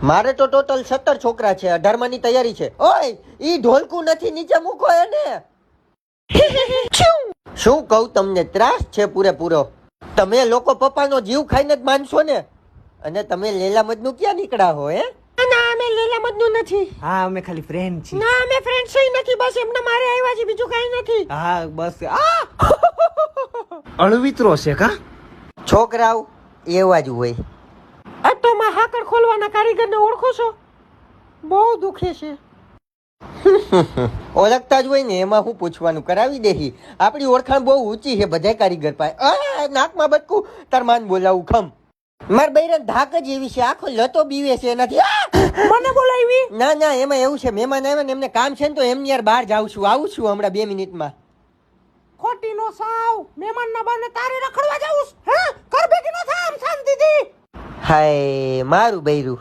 મારે તો ટોટલ 17 છોકરા છે, 18માની તૈયારી છે. ઓય ઈ ઢોલકું નથી, નીચે મૂકો એને. શું કહું તમને, ત્રાસ છે પૂરેપૂરો. તમે લોકો પપ્પાનો જીવ ખાઈને જ માનશો ને. અને તમે લેલા મજનુ ક્યાં નીકળ્યા હો? ના અમે લેલા મજનુ નથી. હા અમે ખાલી ફ્રેન્ડ છીએ. ના અમે ફ્રેન્ડ છે નથી, બસ એમને મારે આવ્યા છે, બીજું કાઈ નથી. હા બસ અળવિત્રો છે કા છોકરાઓ એવા જ હોય. આ તો માં હાકર ખોલવાના કારીગરને ઓળખો છો? બહુ દુખે છે. ઓળખતા જ હોય ને, એમાં હું પૂછવાનું, કરાવી દેહી. આપણી ઓળખાણ બહુ ઊંચી છે બધા કારીગર પાસે. નાકમાં બટકું તાર માન બોલાવું ખમ. માર બૈરન ધાક જ એવી છે, આખો લતો બીવે છે એનાથી. મને બોલાવી? ના ના, એમાં એવું છે, મહેમાન આવ્યા ને એમને કામ છે ને, તો એમની યાર બહાર જાઉં છું, આવું છું હમણાં 2 મિનિટમાં. ખોટી નો સાવ, મહેમાન ના બાને તારે રખડવા જાવું? હે કર બેટી નો થામ શાંતિથી. હાય મારું બૈરું.